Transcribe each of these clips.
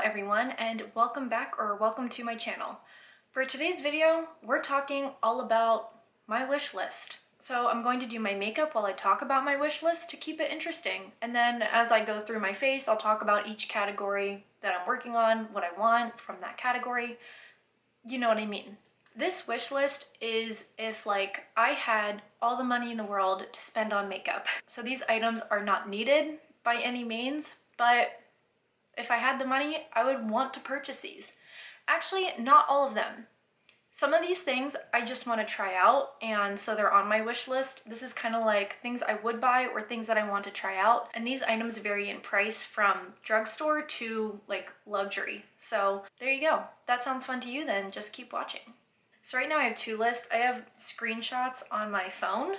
everyone, and welcome back or welcome to my channel. For today's video, we're talking all about my wish list. So I'm going to do my makeup while I talk about my wish list to keep it interesting. And then as I go through my face, I'll talk about each category that I'm working on, what I want from that category. You know what I mean. This wish list is if like I had all the money in the world to spend on makeup. So these items are not needed by any means, but if I had the money, I would want to purchase these. Actually, not all of them. Some of these things I just want to try out, and so they're on my wish list. This is kind of like things I would buy or things that I want to try out. And these items vary in price from drugstore to like luxury. So there you go. That sounds fun to you then, just keep watching. So right now I have two lists. I have screenshots on my phone,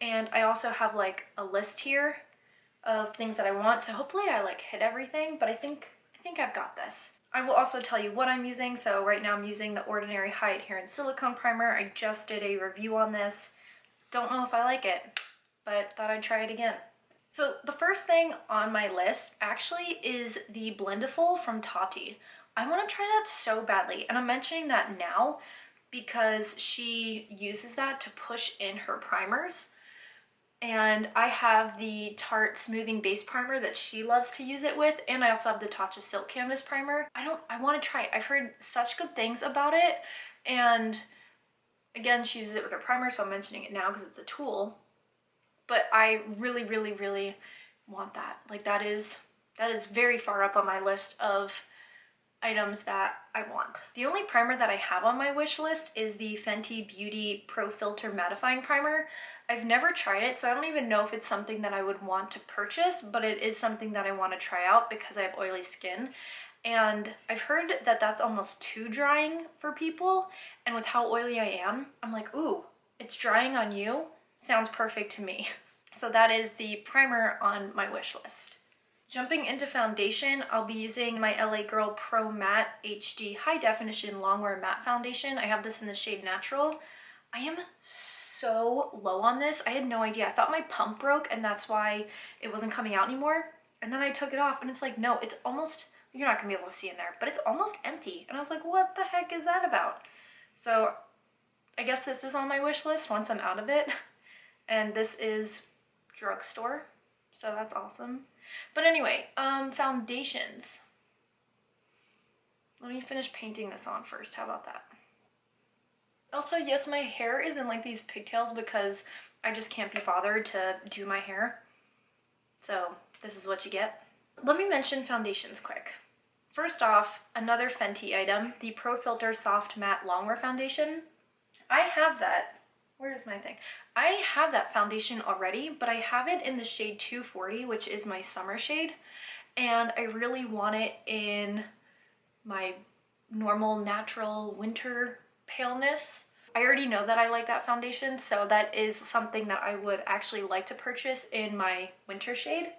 and I also have like a list here of things that I want. So hopefully I like hit everything, but I think I've got this. I will also tell you what I'm using. So right now I'm using the Ordinary Hyaluron Silicone Primer. I just did a review on this. Don't know if I like it, but thought I'd try it again. So the first thing on my list actually is the Blendiful from Tati. I want to try that so badly, and I'm mentioning that now because she uses that to push in her primers. And I have the Tarte Smoothing Base Primer that she loves to use it with, and I also have the Tatcha Silk Canvas Primer. I want to try it. I've heard such good things about it, and again, she uses it with her primer, so I'm mentioning it now because it's a tool. But I really, really, really want that. Like that is very far up on my list of items that I want. The only primer that I have on my wish list is the Fenty Beauty Pro Filter Mattifying Primer. I've never tried it, so I don't even know if it's something that I would want to purchase, but it is something that I want to try out because I have oily skin. And I've heard that that's almost too drying for people, and with how oily I am, I'm like, ooh, it's drying on you? Sounds perfect to me. So that is the primer on my wish list. Jumping into foundation, I'll be using my LA Girl Pro Matte HD High Definition Longwear Matte Foundation. I have this in the shade Natural. I am so low on this. I had no idea. I thought my pump broke and that's why it wasn't coming out anymore. And then I took it off and it's like, no, it's almost, you're not gonna be able to see in there, but it's almost empty. And I was like, what the heck is that about? So I guess this is on my wish list once I'm out of it. And this is Drugstore, so that's awesome. But anyway, foundations. Let me finish painting this on first. How about that? Also, yes, my hair is in like these pigtails because I just can't be bothered to do my hair. So this is what you get. Let me mention foundations quick. First off, another Fenty item, the Pro Filter Soft Matte Longwear Foundation. I have that. Where's my thing? I have that foundation already, but I have it in the shade 240, which is my summer shade. And I really want it in my normal, natural winter paleness. I already know that I like that foundation, so that is something that I would actually like to purchase in my winter shade.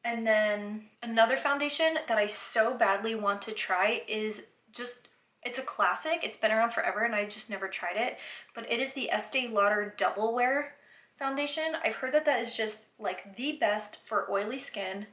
And then another foundation that I so badly want to try is just, it's a classic. It's been around forever and I just never tried it, but it is the Estee Lauder Double Wear foundation. I've heard that that is just like the best for oily skin,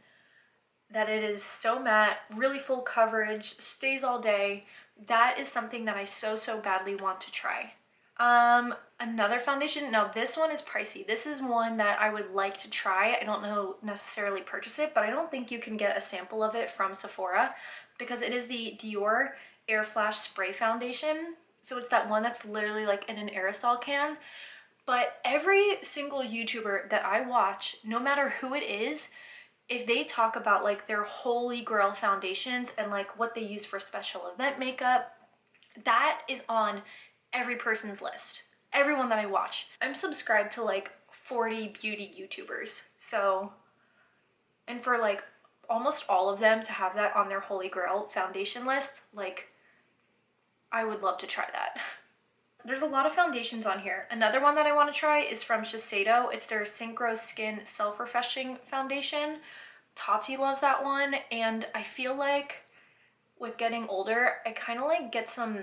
that it is so matte, really full coverage, stays all day. That is something that I so badly want to try. Another foundation, now this one is pricey. This is one that I would like to try. I don't know necessarily purchase it, but I don't think you can get a sample of it from Sephora because it is the Dior Air Flash Spray Foundation. So it's that one that's literally like in an aerosol can. But every single YouTuber that I watch, no matter who it is, if they talk about like their holy grail foundations and like what they use for special event makeup, that is on every person's list. Everyone that I watch. I'm subscribed to like 40 beauty YouTubers. So, and for like almost all of them to have that on their holy grail foundation list, like I would love to try that. There's a lot of foundations on here. Another one that I want to try is from Shiseido. It's their Synchro Skin Self-Refreshing Foundation. Tati loves that one, and I feel like with getting older, I kind of like get some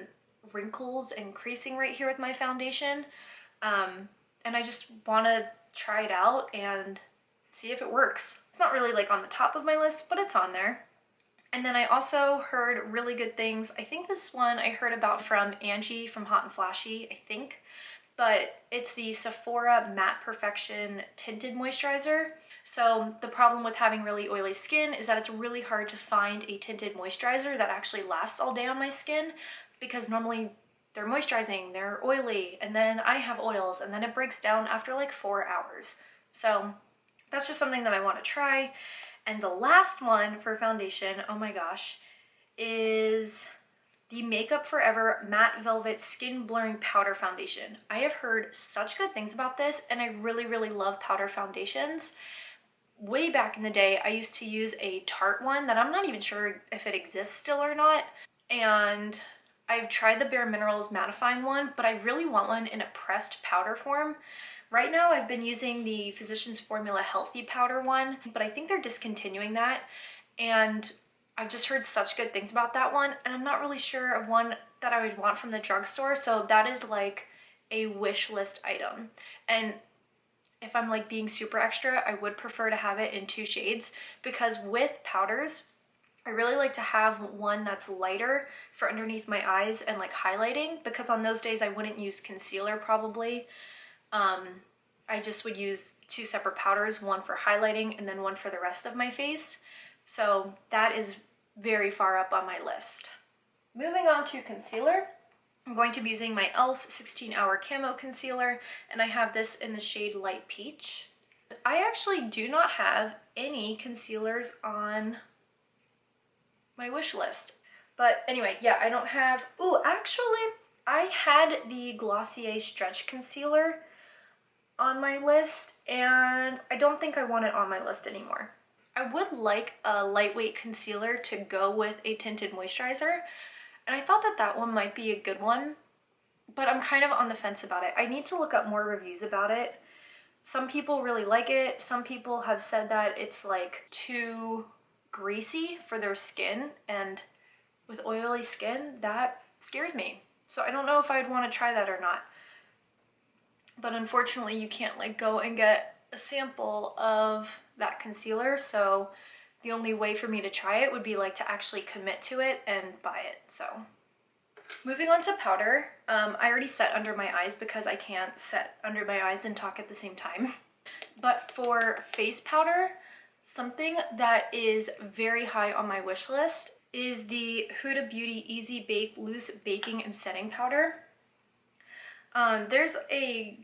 wrinkles and creasing right here with my foundation. And I just want to try it out and see if it works. It's not really like on the top of my list, but it's on there. And then I also heard really good things. I think this one I heard about from Angie from Hot and Flashy, I think. But it's the Sephora Matte Perfection Tinted Moisturizer. So the problem with having really oily skin is that it's really hard to find a tinted moisturizer that actually lasts all day on my skin, because normally they're moisturizing, they're oily, and then I have oils, and then it breaks down after like 4 hours. So that's just something that I want to try. And the last one for foundation, oh my gosh, is the Makeup Forever Matte Velvet Skin Blurring Powder Foundation. I have heard such good things about this, and I really, really love powder foundations. Way back in the day, I used to use a Tarte one that I'm not even sure if it exists still or not. And I've tried the Bare Minerals mattifying one, but I really want one in a pressed powder form. Right now, I've been using the Physicians Formula Healthy Powder one, but I think they're discontinuing that. And I've just heard such good things about that one, and I'm not really sure of one that I would want from the drugstore, so that is like a wish list item. And if I'm like being super extra, I would prefer to have it in 2 shades, because with powders, I really like to have one that's lighter for underneath my eyes and like highlighting, because on those days I wouldn't use concealer probably. I just would use 2 separate powders, one for highlighting and then one for the rest of my face. So that is very far up on my list. Moving on to concealer, I'm going to be using my e.l.f. 16-Hour Camo Concealer, and I have this in the shade Light Peach. I actually do not have any concealers on my wish list. But anyway, yeah, I don't have... Ooh, actually, I had the Glossier Stretch Concealer on my list, and I don't think I want it on my list anymore. I would like a lightweight concealer to go with a tinted moisturizer, and I thought that that one might be a good one, but I'm kind of on the fence about it. I need to look up more reviews about it. Some people really like it. Some people have said that it's like too greasy for their skin, and with oily skin, that scares me. So I don't know if I'd want to try that or not. But unfortunately, you can't like go and get a sample of that concealer, so the only way for me to try it would be like to actually commit to it and buy it. So moving on to powder, I already set under my eyes because I can't set under my eyes and talk at the same time. But for face powder, something that is very high on my wish list is the Huda Beauty Easy Bake Loose Baking and Setting Powder. There's a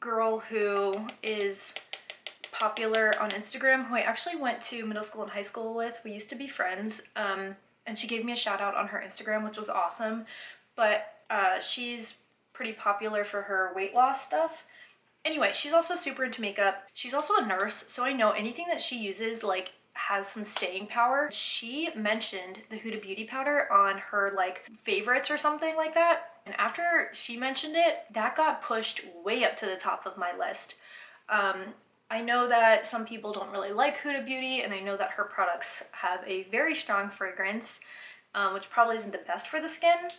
girl who is popular on Instagram who I actually went to middle school and high school with. We used to be friends, and she gave me a shout out on her Instagram, which was awesome. But she's pretty popular for her weight loss stuff. Anyway, she's also super into makeup. She's also a nurse, so I know anything that she uses like has some staying power. She mentioned the Huda Beauty powder on her like favorites or something like that. And after she mentioned it, that got pushed way up to the top of my list. I know that some people don't really like Huda Beauty, and I know that her products have a very strong fragrance, which probably isn't the best for the skin.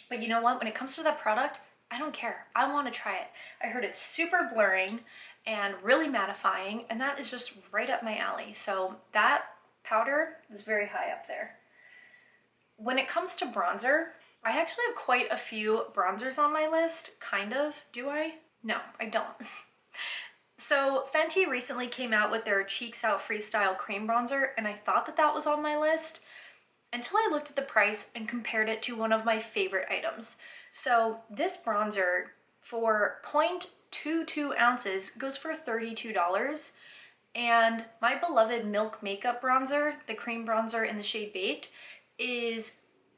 But you know what? When it comes to that product, I don't care. I want to try it. I heard it's super blurring and really mattifying, and that is just right up my alley. So that powder is very high up there. When it comes to bronzer, I actually have quite a few bronzers on my list, kind of. Do I? No, I don't. So Fenty recently came out with their Cheeks Out Freestyle Cream Bronzer, and I thought that that was on my list until I looked at the price and compared it to one of my favorite items. So this bronzer for 0.22 ounces goes for $32, and my beloved Milk Makeup Bronzer, the cream bronzer in the shade Baked, is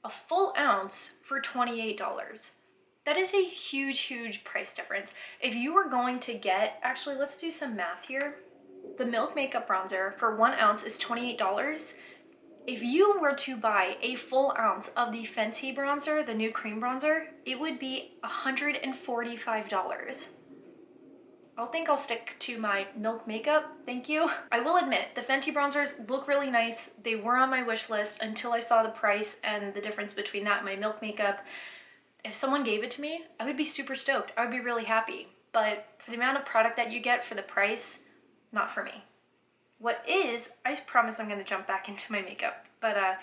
a full ounce for $28. That is a huge, huge price difference. If you were going to get, actually let's do some math here. The Milk Makeup Bronzer for 1 ounce is $28. If you were to buy a full ounce of the Fenty bronzer, the new cream bronzer, it would be $145. I think I'll stick to my Milk Makeup, thank you. I will admit, the Fenty bronzers look really nice. They were on my wish list until I saw the price and the difference between that and my Milk Makeup. If someone gave it to me, I would be super stoked. I would be really happy. But for the amount of product that you get for the price, not for me. What is, I promise I'm going to jump back into my makeup. But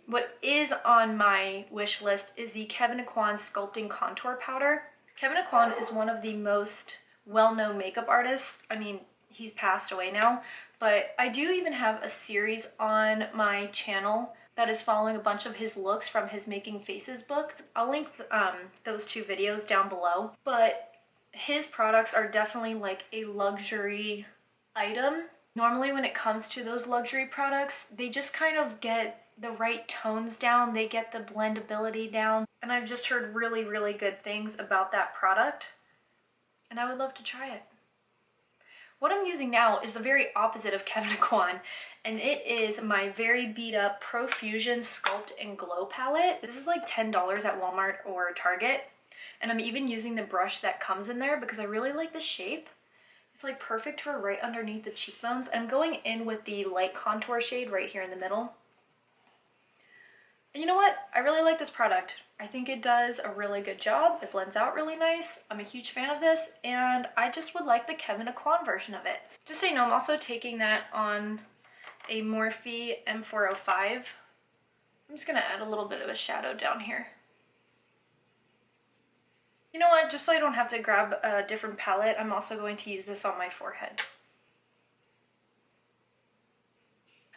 what is on my wish list is the Kevyn Aucoin Sculpting Contour Powder. Kevyn Aucoin is one of the most well-known makeup artists. I mean, he's passed away now, but I do even have a series on my channel that is following a bunch of his looks from his Making Faces book. I'll link those 2 videos down below. But his products are definitely like a luxury item. Normally when it comes to those luxury products, they just kind of get the right tones down, they get the blendability down, and I've just heard really, really good things about that product, and I would love to try it. What I'm using now is the very opposite of Kevyn Aucoin, and it is my very beat up Profusion Sculpt and Glow palette. This is like $10 at Walmart or Target, and I'm even using the brush that comes in there because I really like the shape. It's like perfect for right underneath the cheekbones. I'm going in with the light contour shade right here in the middle. And you know what? I really like this product. I think it does a really good job. It blends out really nice. I'm a huge fan of this, and I just would like the Kevyn Aucoin version of it. Just so you know, I'm also taking that on a Morphe M405. I'm just gonna add a little bit of a shadow down here. You know what? Just so I don't have to grab a different palette, I'm also going to use this on my forehead.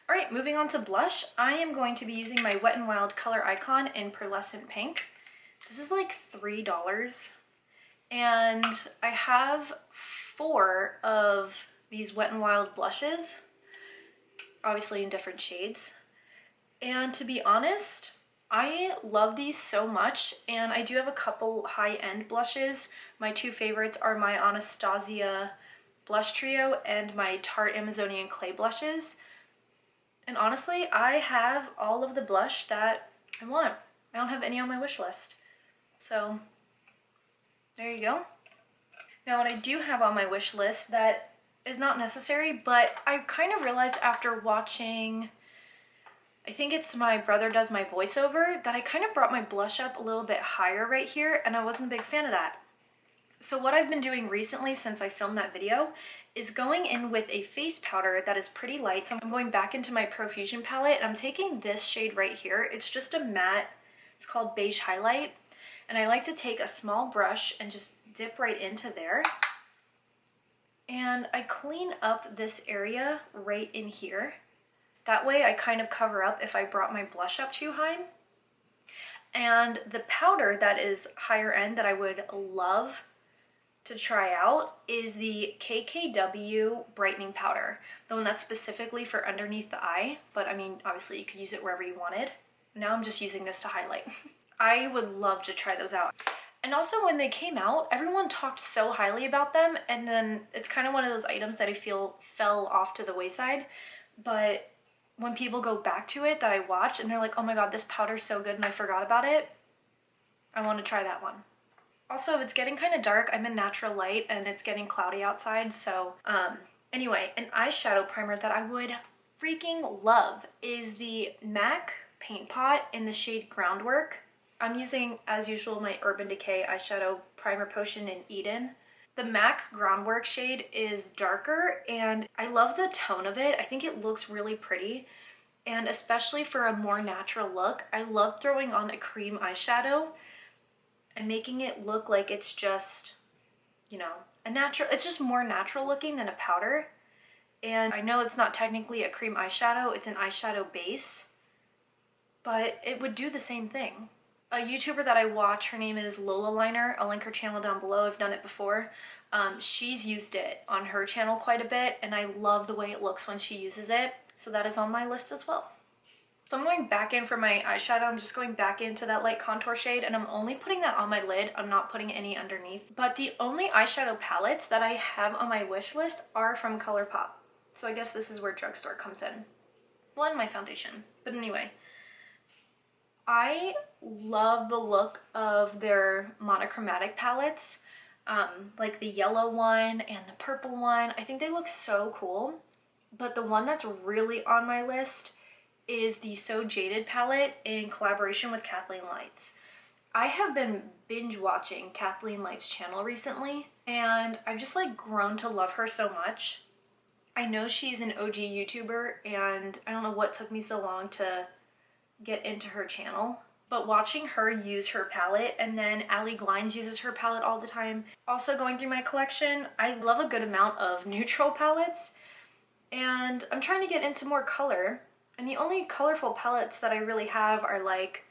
All right, moving on to blush, I am going to be using my Wet n Wild Color Icon in Pearlescent Pink. This is like $3, and I have 4 of these Wet n Wild blushes, obviously in different shades. And to be honest, I love these so much, and I do have a couple high-end blushes. My 2 favorites are my Anastasia blush trio and my Tarte Amazonian clay blushes. And honestly, I have all of the blush that I want. I don't have any on my wish list. So there you go. Now what I do have on my wish list that is not necessary, but I kind of realized after watching, I think it's My Brother Does My Voiceover, that I kind of brought my blush up a little bit higher right here, and I wasn't a big fan of that. So what I've been doing recently since I filmed that video is going in with a face powder that is pretty light. So I'm going back into my Profusion palette, and I'm taking this shade right here. It's just a matte, it's called Beige Highlight. And I like to take a small brush and just dip right into there. And I clean up this area right in here. That way I kind of cover up if I brought my blush up too high. And the powder that is higher end that I would love to try out is the KKW brightening powder, the one that's specifically for underneath the eye, but I mean obviously you could use it wherever you wanted. Now I'm just using this to highlight. I would love to try those out. And also when they came out, everyone talked so highly about them, and then it's kind of one of those items that I feel fell off to the wayside. But when people go back to it that I watch and they're like, oh my god, this powder's so good and I forgot about it, I want to try that one. Also, it's getting kind of dark. I'm in natural light and it's getting cloudy outside. So anyway, an eyeshadow primer that I would freaking love is the MAC Paint Pot in the shade Groundwork. I'm using, as usual, my Urban Decay eyeshadow primer potion in Eden. The MAC Groundwork shade is darker and I love the tone of it. I think it looks really pretty. And especially for a more natural look, I love throwing on a cream eyeshadow and making it look like it's just, you know, it's just more natural looking than a powder. And I know it's not technically a cream eyeshadow, it's an eyeshadow base, but it would do the same thing. A YouTuber that I watch, her name is Lola Liner. I'll link her channel down below. I've done it before. She's used it on her channel quite a bit, and I love the way it looks when she uses it. So that is on my list as well. So I'm going back in for my eyeshadow. I'm just going back into that light contour shade, and I'm only putting that on my lid. I'm not putting any underneath. But the only eyeshadow palettes that I have on my wish list are from ColourPop. So I guess this is where Drugstore comes in. Well, and my foundation. But anyway, I love the look of their monochromatic palettes, like the yellow one and the purple one. I think they look so cool. But the one that's really on my list is the So Jaded palette in collaboration with Kathleen Lights. I have been binge watching Kathleen Lights' channel recently, and I've just like grown to love her so much. I know she's an OG YouTuber, and I don't know what took me so long to get into her channel, but watching her use her palette, and then Allie Glines uses her palette all the time. Also going through my collection, I love a good amount of neutral palettes, and I'm trying to get into more color, and the only colorful palettes that I really have are like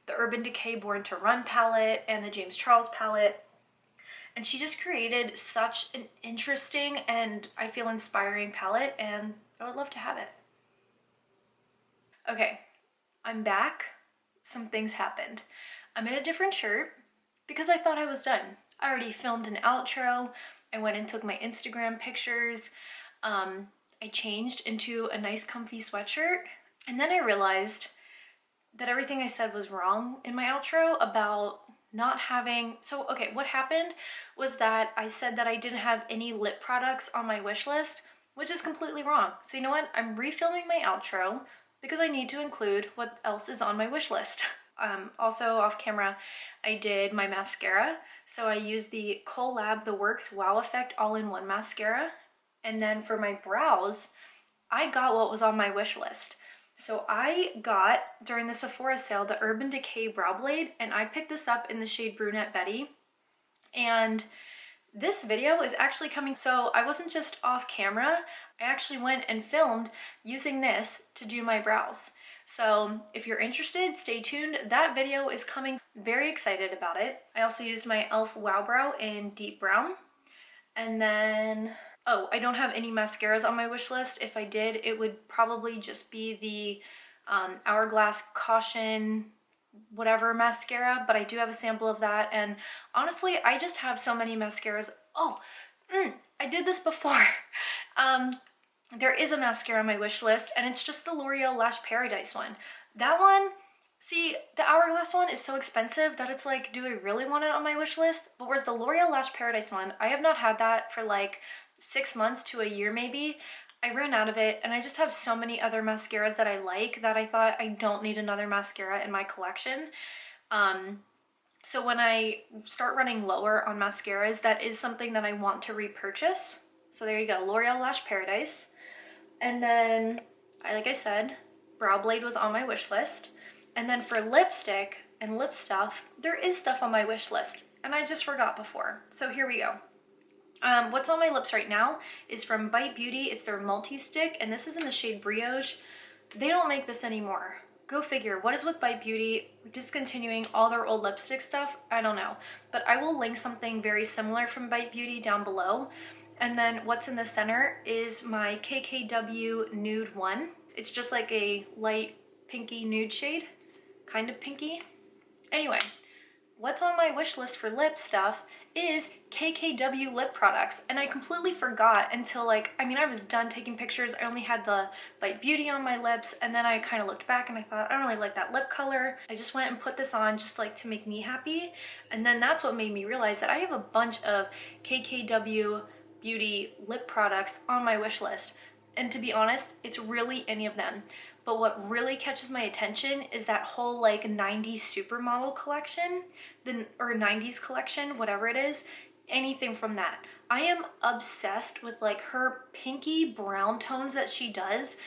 the Urban Decay Born to Run palette and the James Charles palette. And she just created such an interesting and I feel inspiring palette, and I would love to have it. Okay, I'm back. Some things happened. I'm in a different shirt because I thought I was done. I already filmed an outro. I went and took my Instagram pictures. I changed into a nice comfy sweatshirt, and then I realized that everything I said was wrong in my outro about not having. So okay, what happened was that I said that I didn't have any lip products on my wish list, which is completely wrong. So you know what? I'm refilming my outro because I need to include what else is on my wish list. Also off camera, I did my mascara. So I used the Collab The Works Wow Effect All-in-One Mascara. And then for my brows, I got what was on my wish list. So I got, during the Sephora sale, the Urban Decay Brow Blade, and I picked this up in the shade Brunette Betty. And this video is actually coming, so I wasn't just off camera, I actually went and filmed using this to do my brows. So if you're interested, stay tuned. That video is coming. Very excited about it. I also used my e.l.f. Wow Brow in Deep Brown. And then, oh, I don't have any mascaras on my wish list. If I did, it would probably just be the Hourglass Caution whatever mascara, but I do have a sample of that. And honestly, I just have so many mascaras. Oh, I did this before. There is a mascara on my wish list, and it's just the L'Oreal Lash Paradise one. That one, see, the Hourglass one is so expensive that it's like, do I really want it on my wish list? But whereas the L'Oreal Lash Paradise one, I have not had that for like 6 months to a year maybe. I ran out of it, and I just have so many other mascaras that I like that I thought I don't need another mascara in my collection. So when I start running lower on mascaras, that is something that I want to repurchase. So there you go, L'Oreal Lash Paradise. And then, like I said, Brow Blade was on my wish list. And then for lipstick and lip stuff, there is stuff on my wish list, and I just forgot before. So here we go. What's on my lips right now is from Bite Beauty. It's their multi-stick, and this is in the shade Brioche. They don't make this anymore. Go figure. What is with Bite Beauty discontinuing all their old lipstick stuff? I don't know. But I will link something very similar from Bite Beauty down below. And then what's in the center is my KKW Nude 1. It's just like a light pinky nude shade. Kind of pinky. Anyway, what's on my wish list for lip stuff is KKW lip products, and I completely forgot until like, I mean, I was done taking pictures. I only had the Bite Beauty on my lips, and then I kind of looked back and I thought, I don't really like that lip color. I just went and put this on just like to make me happy, and then that's what made me realize that I have a bunch of KKW beauty lip products on my wish list. And to be honest, it's really any of them. But what really catches my attention is that whole like 90s supermodel collection, or 90s collection, whatever it is, anything from that. I am obsessed with like her pinky brown tones that she does.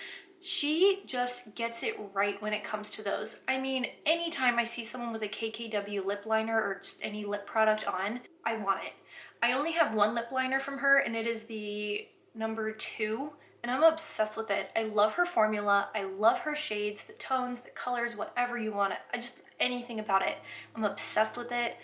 She just gets it right when it comes to those. I mean, anytime I see someone with a KKW lip liner or just any lip product on, I want it. I only have one lip liner from her, and it is the number 2. And I'm obsessed with it. I love her formula. I love her shades, the tones, the colors, whatever you want. Anything about it. I'm obsessed with it.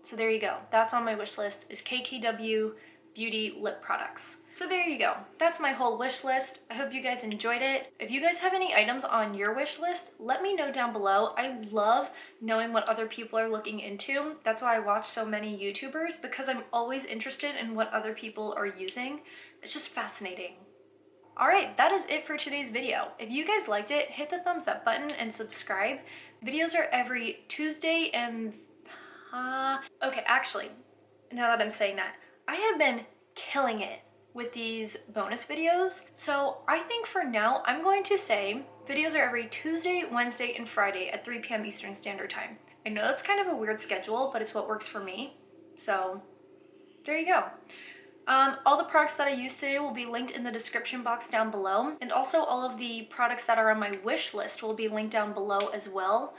So there you go. That's on my wish list, is KKW beauty lip products. So there you go. That's my whole wish list. I hope you guys enjoyed it. If you guys have any items on your wish list, let me know down below. I love knowing what other people are looking into. That's why I watch so many YouTubers, because I'm always interested in what other people are using. It's just fascinating. Alright, that is it for today's video. If you guys liked it, hit the thumbs up button and subscribe. Videos are every Tuesday and... okay, actually, now that I'm saying that, I have been killing it with these bonus videos. So I think for now, I'm going to say videos are every Tuesday, Wednesday, and Friday at 3 p.m. Eastern Standard Time. I know that's kind of a weird schedule, but it's what works for me. So there you go. All the products that I used today will be linked in the description box down below, and also all of the products that are on my wish list will be linked down below as well.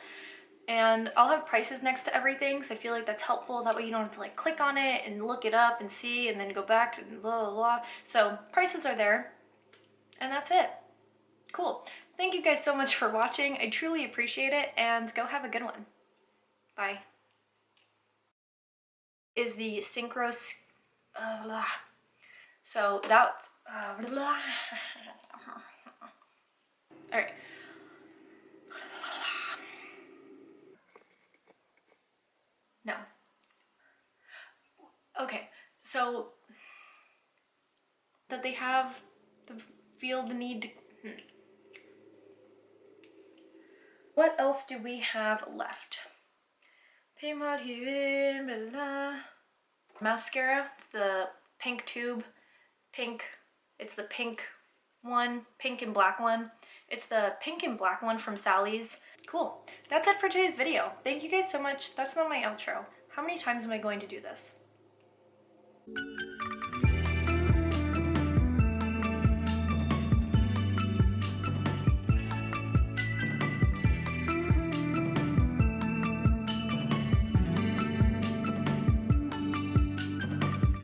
And I'll have prices next to everything, so I feel like that's helpful. That way you don't have to like click on it and look it up and see and then go back to blah blah blah. So prices are there, and that's it. Cool. Thank you guys so much for watching. I truly appreciate it, and go have a good one. Bye. Is the synchros so that's all right. No. Okay, so that they have feel the need to What else do we have left? Mascara, it's the pink tube, pink, it's the pink one, pink and black one. It's the pink and black one from Sally's. Cool. That's it for today's video. Thank you guys so much. That's not my outro. How many times am I going to do this?